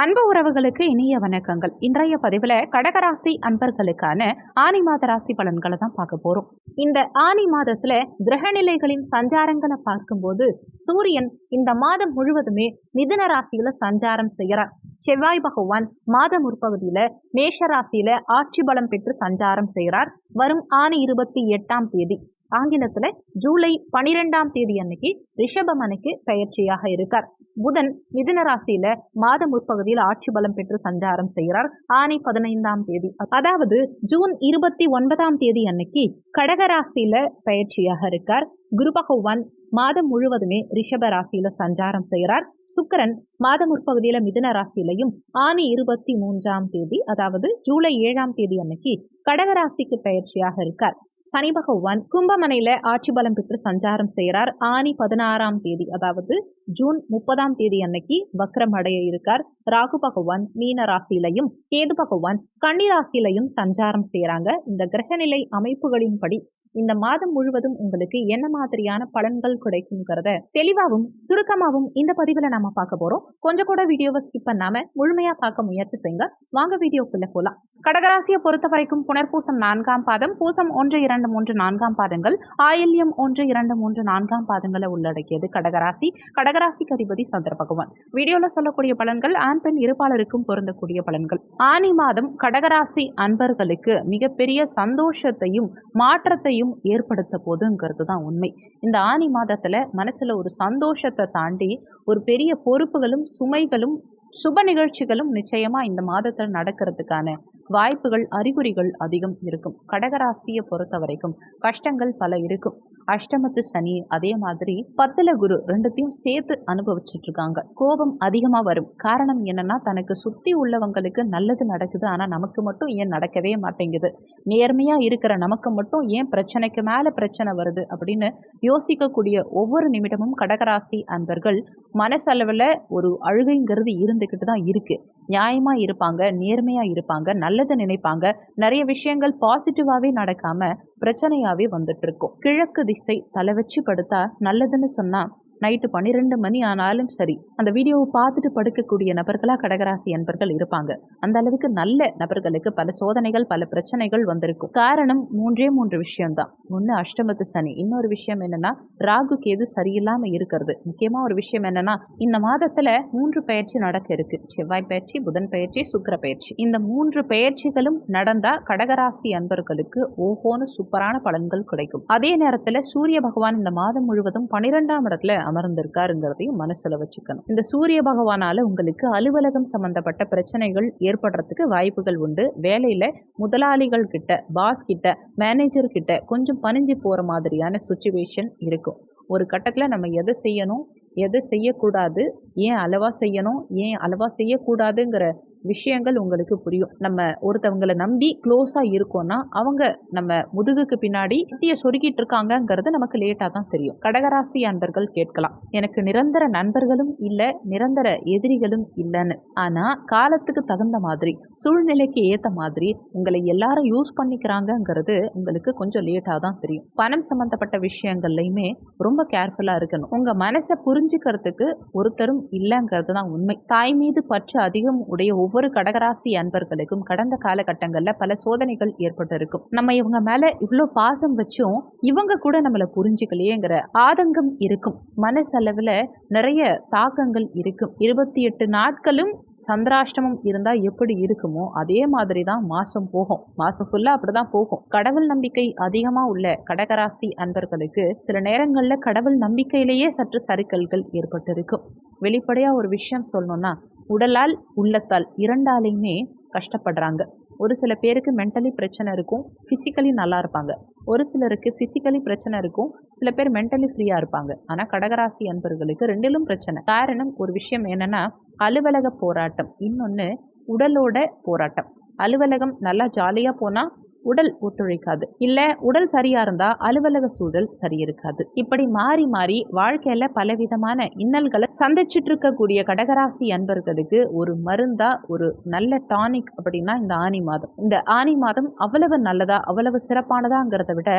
அன்பு உறவுகளுக்கு இனிய வணக்கங்கள். இன்றைய பதிவுல கடகராசி அன்பர்களுக்கான ஆனி மாத ராசி பலன்களை தான் பார்க்க போறோம். இந்த ஆனி மாதத்துல கிரகநிலைகளின் சஞ்சாரங்களை பார்க்கும்போது சூரியன் இந்த மாதம் முழுவதுமே மிதுன ராசியில சஞ்சாரம் செய்கிறார். செவ்வாய் பகவான் மாத முற்பகுதியில மேஷ ராசியில ஆட்சி பலம் பெற்று சஞ்சாரம் செய்கிறார். வரும் ஆனி 28ஆம் தேதி, ஆங்கிலத்துல ஜூலை 12ஆம் தேதி அன்னைக்கு ரிஷபமனைக்கு பெயர்ச்சியாக இருக்கார். புதன் மிதுன ராசியில மாத முற்பகுதியில் ஆட்சி பலம் பெற்று சஞ்சாரம் செய்கிறார். ஆனி 15ஆம் தேதி, அதாவது ஜூன் 29ஆம் தேதி அன்னைக்கு கடகராசியில பயிற்சியாக இருக்கார். குரு பகவான் மாதம் முழுவதுமே ரிஷப ராசியில சஞ்சாரம் செய்கிறார். சுக்கிரன் மாத முற்பகுதியில மிதுன ராசியிலையும் ஆனி 23ஆம் தேதி, அதாவது ஜூலை 7ஆம் தேதி அன்னைக்கு கடகராசிக்கு பயிற்சியாக இருக்கார். சனி பகவான் கும்பமனையில ஆட்சி பலம் பெற்று சஞ்சாரம் செய்கிறார். ஆனி 16ஆம் தேதி, அதாவது ஜூன் 30ஆம் தேதி அன்னைக்கு வக்ரம் அடைய இருக்கார். ராகு பகவான் மீன ராசியிலையும் கேது பகவான் கன்னி ராசியிலையும் சஞ்சாரம் செய்யறாங்க. இந்த கிரகநிலை அமைப்புகளின்படி இந்த மாதம் முழுவதும் உங்களுக்கு என்ன மாதிரியான பலன்கள் கிடைக்கும்ங்கிறத தெளிவாகவும் சுருக்கமாகவும் இந்த பதிவுல நாம பார்க்க போறோம். கொஞ்சம் கூட வீடியோவை ஸ்கிப் பண்ணாம முழுமையா பார்க்க முயற்சி செய்யுங்க. வாங்க வீடியோக்குள்ள போலாம். கடகராசியை பொறுத்த வரைக்கும் புனர்பூசம் 4ஆம் பாதம், பூசம் 1, 2, 3, 4ஆம் பாதங்கள், ஆயில்யம் 1, 2, 3, 4ஆம் பாதங்களை உள்ளடக்கியது கடகராசி. கடகராசிக்கு அதிபதி சந்திர பகவான். வீடியோல சொல்லக்கூடிய பலன்கள் ஆண் பெண் இருபாலருக்கும் பொருந்தக்கூடிய பலன்கள். ஆனி மாதம் கடகராசி அன்பர்களுக்கு மிகப்பெரிய சந்தோஷத்தையும் மாற்றத்தையும் ஏற்படுத்த போதுங்கிறது தான் உண்மை. இந்த ஆனி மாதத்துல மனசுல ஒரு சந்தோஷத்தை தாண்டி ஒரு பெரிய பொறுப்புகளும் சுமைகளும் சுப நிகழ்ச்சிகளும் நிச்சயமா இந்த மாதத்தில் நடக்கிறதுக்கான வாய்ப்புகள் அறிகுறிகள் அதிகம் இருக்கும். கடகராசியை பொறுத்த வரைக்கும் கஷ்டங்கள் பல இருக்கும். அஷ்டமத்து சனி, அதே மாதிரி 10ல குரு, ரெண்டுத்தையும் சேர்த்து அனுபவிச்சுட்டு இருக்காங்க. கோபம் அதிகமா வரும். காரணம் என்னன்னா, தனக்கு சுத்தி உள்ளவங்களுக்கு நல்லது நடக்குது, ஆனா நமக்கு மட்டும் ஏன் நடக்கவே மாட்டேங்குது, நேர்மையா இருக்கிற நமக்கு மட்டும் ஏன் பிரச்சனைக்கு மேல பிரச்சனை வருது அப்படின்னு யோசிக்கக்கூடிய ஒவ்வொரு நிமிடமும் கடகராசி அன்பர்கள் மனசளவுல ஒரு அழுகைங்கிறது இருந்துகிட்டு தான் இருக்கு. நியாயமா இருப்பாங்க, நேர்மையா இருப்பாங்க, நல்லது நினைப்பாங்க. நிறைய விஷயங்கள் பாசிட்டிவாவே நடக்காம பிரச்சனையாவே வந்துட்டு இருக்கும். கிழக்கு திசை தலை வச்சு படுத்தா நல்லதுன்னு சொன்னா நைட்டு 12 மணி ஆனாலும் சரி அந்த வீடியோவை பார்த்துட்டு படுக்கக்கூடிய நபர்களா கடகராசி அன்பர்கள் இருப்பாங்க. அந்த அளவுக்கு நல்ல நபர்களுக்கு பல சோதனைகள் பல பிரச்சனைகள் வந்திருக்கும். காரணம் 3 விஷயம்தான். ஒண்ணு அஷ்டமத்து சனி, இன்னொரு விஷயம் என்னன்னா ராகு கேது சரியில்லாம இருக்கிறது. முக்கியமா ஒரு விஷயம் என்னன்னா, இந்த மாதத்துல 3 பயிற்சி நடக்க இருக்கு. செவ்வாய் பயிற்சி, புதன் பயிற்சி, சுக்கிர பயிற்சி. இந்த 3 பயிற்சிகளும் நடந்தா கடகராசி அன்பர்களுக்கு ஓஹோன்னு சூப்பரான பலன்கள் கிடைக்கும். அதே நேரத்துல சூரிய பகவான் இந்த மாதம் முழுவதும் 12ஆம் இடத்துல அமர்ந்திருக்காருங்கிறதையும் மனசுல வச்சுக்கணும். இந்த சூரிய பகவானால உங்களுக்கு அலுவலகம் சம்பந்தப்பட்ட பிரச்சனைகள் ஏற்படுறதுக்கு வாய்ப்புகள் உண்டு. வேலையில முதலாளிகள் கிட்ட, பாஸ் கிட்ட, மேனேஜர் கிட்ட கொஞ்சம் பணிஞ்சு போற மாதிரியான சிச்சுவேஷன் இருக்கும். ஒரு கட்டத்துல நம்ம எதை செய்யணும், எதை செய்யக்கூடாது, ஏன் அளவா செய்யணும், ஏன் அளவா செய்யக்கூடாதுங்கிற விஷயங்கள் உங்களுக்கு புரியும். நம்ம ஒருத்தவங்களை நம்பி க்ளோஸா இருக்கோம்னா அவங்க நம்ம முதுகுக்கு பின்னாடி சொருகிட்டு இருக்காங்கிறது நமக்கு லேட்டா தான் தெரியும். கடகராசி அன்பர்கள் கேட்கலாம், எனக்கு நிரந்தர நண்பர்களும் இல்ல, நிரந்தர எதிரிகளும் இல்லைன்னு. ஆனா காலத்துக்கு தகுந்த மாதிரி, சூழ்நிலைக்கு ஏத்த மாதிரி உங்களை எல்லாரும் யூஸ் பண்ணிக்கிறாங்கிறது உங்களுக்கு கொஞ்சம் லேட்டா தான் தெரியும். பணம் சம்பந்தப்பட்ட விஷயங்கள்லையுமே ரொம்ப கேர்ஃபுல்லா இருக்கணும். உங்க மனசை புரிஞ்சுக்கிறதுக்கு ஒருத்தரும் இல்லைங்கிறது தான் உண்மை. தாய் மீது பற்று அதிகம் உடைய ஒவ்வொரு கடகராசி அன்பர்களுக்கும் கடந்த காலகட்டங்கள்ல பல சோதனைகள் ஏற்பட்டு இருக்கும். நம்ம இவங்க மேல இவ்வளோ பாசம் வச்சும் இவங்க கூட நம்மளை புரிஞ்சுக்கலையேங்கிற ஆதங்கம் இருக்கும். மனசளவுல நிறைய தாக்கங்கள் இருக்கும். 28 நாட்களும் சந்திராஷ்டமம் இருந்தா எப்படி இருக்குமோ அதே மாதிரி தான் மாசம் போகும். மாசம் ஃபுல்லா அப்படிதான் போகும். கடவுள் நம்பிக்கை அதிகமா உள்ள கடகராசி அன்பர்களுக்கு சில நேரங்கள்ல கடவுள் நம்பிக்கையிலேயே சற்று சறுக்கல்கள் ஏற்பட்டு இருக்கும். வெளிப்படையா ஒரு விஷயம் சொல்லணும்னா, உடலால் உள்ளத்தால் இரண்டாலையுமே கஷ்டப்படுறாங்க. ஒரு சில பேருக்கு மென்டலி பிரச்சனை இருக்கும், பிசிக்கலி நல்லா இருப்பாங்க. ஒரு சிலருக்கு பிசிக்கலி பிரச்சனை இருக்கும், சில பேர் மென்டலி ஃப்ரீயா இருப்பாங்க. ஆனா கடகராசி அன்பர்களுக்கு ரெண்டிலும் பிரச்சனை. காரணம் ஒரு விஷயம் என்னன்னா, அலுவலக போராட்டம், இன்னொன்னு உடலோட போராட்டம். அலுவலகம் நல்லா ஜாலியா போனா உடல் ஒத்துழைக்காது, இல்ல உடல் சரியா இருந்தா அலுவலக சூழல் சரி இருக்காது. இப்படி மாறி மாறி வாழ்க்கையில பலவிதமான இன்னல்களை சந்திச்சுட்டு இருக்கக்கூடிய கடகராசி அன்பர்களுக்கு ஒரு மருந்தா, ஒரு நல்ல டானிக் அப்படின்னா இந்த ஆனி மாதம். இந்த ஆனி மாதம் அவ்வளவு நல்லதா, அவ்வளவு சிறப்பானதாங்கிறத விட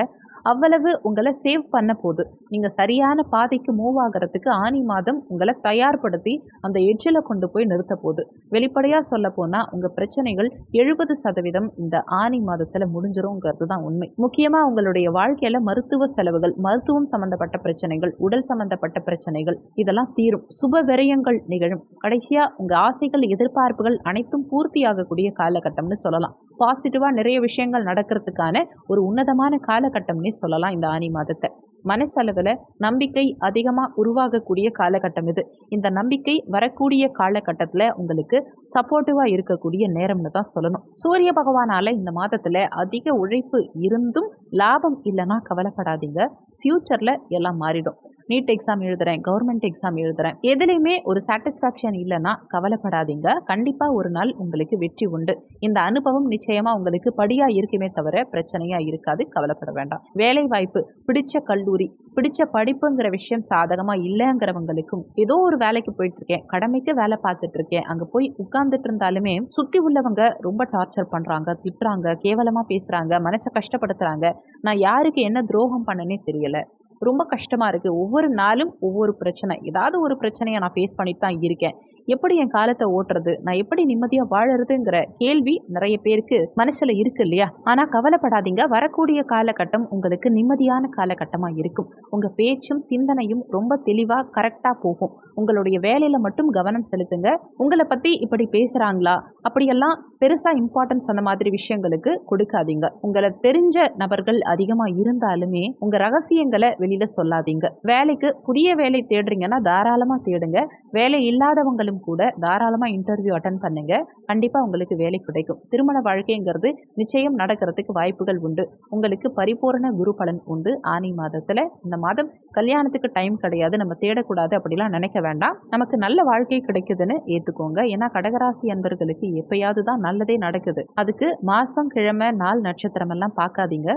அவ்வளவு உங்களை சேவ் பண்ண போகுது. நீங்க சரியான பாதைக்கு மூவ் ஆகிறதுக்கு ஆனி மாதம் உங்களை தயார்படுத்தி அந்த எட்ஜில் கொண்டு போய் நிறுத்த போகுது. வெளிப்படையா சொல்ல போனா உங்க பிரச்சனைகள் 70% இந்த ஆனி மாதத்துல முடிஞ்சிருங்கிறது தான் உண்மை. முக்கியமா உங்களுடைய வாழ்க்கையில மருத்துவ செலவுகள், மருத்துவம் சம்பந்தப்பட்ட பிரச்சனைகள், உடல் சம்பந்தப்பட்ட பிரச்சனைகள் இதெல்லாம் தீரும். சுப விரயங்கள் நிகழும். கடைசியா உங்க ஆசைகள், எதிர்பார்ப்புகள் அனைத்தும் பூர்த்தியாகக்கூடிய காலகட்டம்னு சொல்லலாம். பாசிட்டிவா நிறைய விஷயங்கள் நடக்கிறதுக்கான ஒரு உன்னதமான காலகட்டம்னே சொல்லலாம் இந்த ஆனி மாதத்தை. மனசளவில் நம்பிக்கை அதிகமாக உருவாகக்கூடிய காலகட்டம் இது. இந்த நம்பிக்கை வரக்கூடிய காலகட்டத்தில் உங்களுக்கு சப்போர்ட்டிவாக இருக்கக்கூடிய நேரம்னு தான் சொல்லணும். சூரிய பகவானால் இந்த மாதத்தில் அதிக உழைப்பு இருந்தும் லாபம் இல்லைன்னா கவலைப்படாதீங்க. ஃப்யூச்சரில் எல்லாம் மாறிடும். நீட் எக்ஸாம் எழுதுறேன், கவர்மெண்ட் எக்ஸாம் எழுதுறேன், எதுலையுமே ஒரு சாட்டிஸ்ஃபேக்ஷன் இல்லைன்னா கவலைப்படாதீங்க. கண்டிப்பாக ஒரு நாள் உங்களுக்கு வெற்றி உண்டு. இந்த அனுபவம் நிச்சயமாக உங்களுக்கு படியாக இருக்குமே தவிர பிரச்சனையாக இருக்காது. கவலைப்பட வேண்டாம். வேலை வாய்ப்பு, பிடிச்ச கல்லூரி, பிடிச்ச படிப்புங்கிற விஷயம் சாதகமாக இல்லைங்கிறவங்களுக்கும், ஏதோ ஒரு வேலைக்கு போயிட்டு இருக்கேன், கடமைக்கு வேலை பார்த்துட்டு இருக்கேன், அங்கே போய் உட்கார்ந்துட்டு இருந்தாலுமே சுற்றி உள்ளவங்க ரொம்ப டார்ச்சர் பண்ணுறாங்க, திட்டுறாங்க, கேவலமாக பேசுகிறாங்க, மனசை கஷ்டப்படுத்துகிறாங்க, நான் யாருக்கு என்ன துரோகம் பண்ணனே தெரியல, ரொம்ப கஷ்டமாக இருக்குது, ஒவ்வொரு நாளும் ஒவ்வொரு பிரச்சனை, ஏதாவது ஒரு பிரச்சனையை நான் ஃபேஸ் பண்ணிட்டு தான் இருக்கேன், எப்படி என் காலத்தை ஓட்டுறது, நான் எப்படி நிம்மதியாக வாழறதுங்கிற கேள்வி நிறைய பேருக்கு மனசில் இருக்கு இல்லையா? ஆனால் கவலைப்படாதீங்க. வரக்கூடிய காலகட்டம் உங்களுக்கு நிம்மதியான காலகட்டமாக இருக்கும். உங்கள் பேச்சும் சிந்தனையும் ரொம்ப தெளிவாக கரெக்டாக போகும். உங்களுடைய வேலையில் மட்டும் கவனம் செலுத்துங்க. உங்களை பற்றி இப்படி பேசுகிறாங்களா, அப்படியெல்லாம் பெருசாக இம்பார்ட்டன்ஸ் அந்த மாதிரி விஷயங்களுக்கு கொடுக்காதீங்க. உங்களை தெரிஞ்ச நபர்கள் அதிகமாக இருந்தாலுமே உங்கள் ரகசியங்களை வெளியில் சொல்லாதீங்க. வேலைக்கு புதிய வேலை தேடுறீங்கன்னா தாராளமாக தேடுங்க. வேலை இல்லாதவங்களும் கூட தாராளமாக இன்டர்வியூ அட்டன் பண்ணுங்க. கண்டிப்பாக உங்களுக்கு வேலை கிடைக்கும். திருமண வாழ்க்கைங்கிறது நிச்சயம் நடக்கிறதுக்கு வாய்ப்புகள் உண்டு. உங்களுக்கு பரிபூரண குரு பலன் உண்டு. ஆனி மாதத்தில் இந்த மாதம் கல்யாணத்துக்கு டைம் கிடையாது, நம்ம தேடக்கூடாது அப்படிலாம் நினைக்க வேண்டாம். நமக்கு நல்ல வாழ்க்கை கிடைக்குதுன்னு ஏற்றுக்கோங்க. ஏன்னா கடகராசி அன்பர்களுக்கு எப்பயாவது தான் நல்லதே நடக்குது. அதுக்கு மாதம், கிழமை, நாள், நட்சத்திரம் எல்லாம் பார்க்காதீங்க.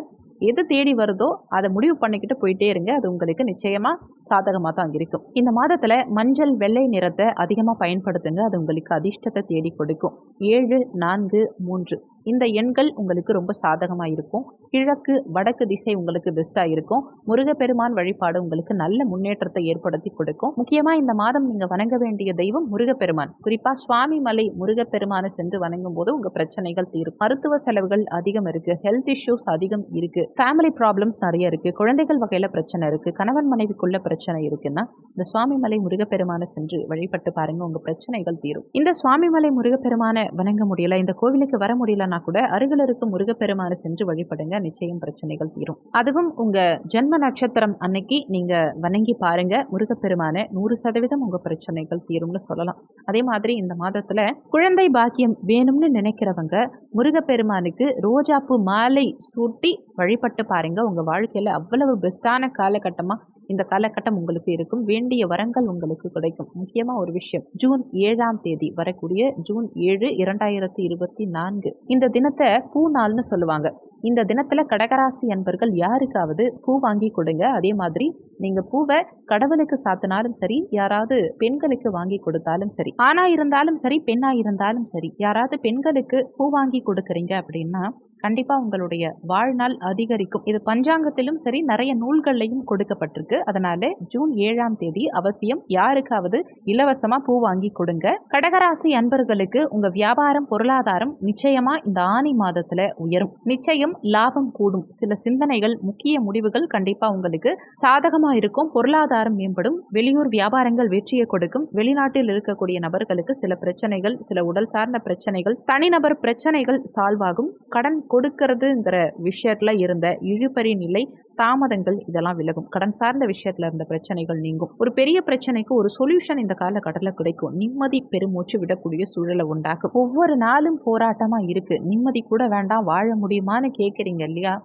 எது தேடி வருதோ அதை முடிவு பண்ணிக்கிட்டு போயிட்டே இருங்க. அது உங்களுக்கு நிச்சயமா சாதகமாக தான் இருக்கும். இந்த மாதத்துல மஞ்சள், வெள்ளை நிறத்தை அதிகமாக பயன்படுத்துங்க. அது உங்களுக்கு அதிர்ஷ்டத்தை தேடி கொடுக்கும். 7, 4, 3 இந்த எண்கள் உங்களுக்கு ரொம்ப சாதகமாக இருக்கும். கிழக்கு, வடக்கு திசை உங்களுக்கு பெஸ்ட்டாக இருக்கும். முருகப்பெருமான் வழிபாடு உங்களுக்கு நல்ல முன்னேற்றத்தை ஏற்படுத்தி கொடுக்கும். முக்கியமாக இந்த மாதம் நீங்கள் வணங்க வேண்டிய தெய்வம் முருகப்பெருமான். குறிப்பாக சுவாமி மலை முருகப்பெருமானை சென்று வணங்கும் போது உங்கள் பிரச்சனைகள் தீரும். மருத்துவ செலவுகள் அதிகம் இருக்குது, ஹெல்த் இஷ்யூஸ் அதிகம் இருக்குது, ஃபேமிலி ப்ராப்ளம்ஸ் நிறைய இருக்குது, குழந்தைகள் வகையில் பிரச்சனை இருக்குது, கணவன் மனைவிக்குள்ள பிரச்சனை இருக்குன்னா இந்த சுவாமி மலை முருகப்பெருமானை சென்று வழிபட்டு பாருங்க, உங்கள் பிரச்சனைகள் தீரும். இந்த சுவாமி மலை முருகப்பெருமானை வணங்க முடியல, இந்த கோவிலுக்கு வர முடியலன்னா கூட அருகில் இருக்கும் முருகப்பெருமானை சென்று வழிபடுங்க, நிச்சயம் பிரச்சனைகள் தீரும். அதுவும் உங்க ஜென்ம நட்சத்திரம் அன்னைக்கு நீங்க வணங்கி பாருங்க, முருகப்பெருமானை 100% உங்க பிரச்சனைகள் தீரும்னு சொல்லலாம். அதே மாதிரி இந்த மாதத்துல குழந்தை பாக்கியம் வேணும்னு நினைக்கிறவங்க முருகப்பெருமானுக்கு ரோஜாப்பூ மாலை சூட்டி வழிபட்டு பாருங்க. உங்க வாழ்க்கையில அவ்வளவு பெஸ்டான காலகட்டமா இந்த காலகட்டம் உங்களுக்கு இருக்கும். வேண்டிய வரங்கள் உங்களுக்கு கிடைக்கும். முக்கியமா ஒரு விஷயம், ஜூன் 7ஆம் தேதி வரக்கூடிய ஜூன் 7, 2024 இந்த தினத்தை பூ நாள்னு சொல்லுவாங்க. இந்த தினத்துல கடகராசி அன்பர்கள் யாருக்காவது பூ வாங்கி கொடுங்க. அதே மாதிரி நீங்க பூவை கடவுளுக்கு சாத்தினாலும் சரி, யாராவது பெண்களுக்கு வாங்கி கொடுத்தாலும் சரி, ஆணா இருந்தாலும் சரி, பெண்ணா இருந்தாலும் சரி, யாராவது பெண்களுக்கு பூ வாங்கி கொடுக்குறீங்க அப்படின்னா கண்டிப்பா உங்களுடைய வாழ்நாள் அதிகரிக்கும். இது பஞ்சாங்கத்திலும் சரி, நிறைய நூல்கள்லையும் கொடுக்கப்பட்டிருக்கு. அதனால ஜூன் 7ஆம் தேதி அவசியம் யாருக்காவது இலவசமா பூ வாங்கி கொடுங்க. கடகராசி அன்பர்களுக்கு உங்க வியாபாரம், பொருளாதாரம் நிச்சயமா இந்த ஆனி மாதத்துல உயரும். நிச்சயம் லாபம் கூடும். சில சிந்தனைகள், முக்கிய முடிவுகள் கண்டிப்பா உங்களுக்கு சாதகமா இருக்கும். பொருளாதாரம் மேம்படும். வெளியூர் வியாபாரங்கள் வெற்றியை கொடுக்கும். வெளிநாட்டில் இருக்கக்கூடிய நபர்களுக்கு சில பிரச்சனைகள், சில உடல் சார்ந்த பிரச்சனைகள், தனிநபர் பிரச்சனைகள் சால்வ் ஆகும். கடன் கொடுக்கறதுங்கிற விஷயத்துல இருந்த இழுபறி நிலை, தாமதங்கள் இதெல்லாம் விலகும். கடன் சார்ந்த விஷயத்துல இருந்த பிரச்சனைகள் நீங்கும். ஒரு பெரிய பிரச்சனைக்கு ஒரு சொல்யூஷன் இந்த காலகட்டத்தில் கிடைக்கும். நிம்மதி பெருமூச்சு விடக்கூடிய சூழலை உண்டாக்கும். ஒவ்வொரு நாளும் போராட்டமா இருக்கு, நிம்மதி கூட வேண்டாம், வாழ முடியுமான்னு கேட்குறீங்க இல்லையா?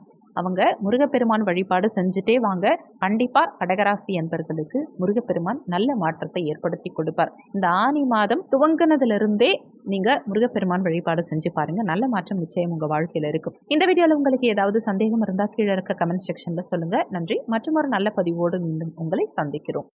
அவங்க முருகப்பெருமான் வழிபாடு செஞ்சுட்டே வாங்க. கண்டிப்பா கடகராசி என்பர்களுக்கு முருகப்பெருமான் நல்ல மாற்றத்தை ஏற்படுத்தி கொடுப்பார். இந்த ஆனி மாதம் துவங்கினதிலிருந்தே நீங்க முருகப்பெருமான் வழிபாடு செஞ்சு பாருங்க, நல்ல மாற்றம் நிச்சயம் உங்க வாழ்க்கையில இருக்கும். இந்த வீடியோல உங்களுக்கு ஏதாவது சந்தேகம் இருந்தா கீழே இருக்க கமெண்ட் செக்ஷன்ல சொல்லுங்க. நன்றி. மற்றும் ஒரு நல்ல பதிவோடு மீண்டும் உங்களை சந்திக்கிறோம்.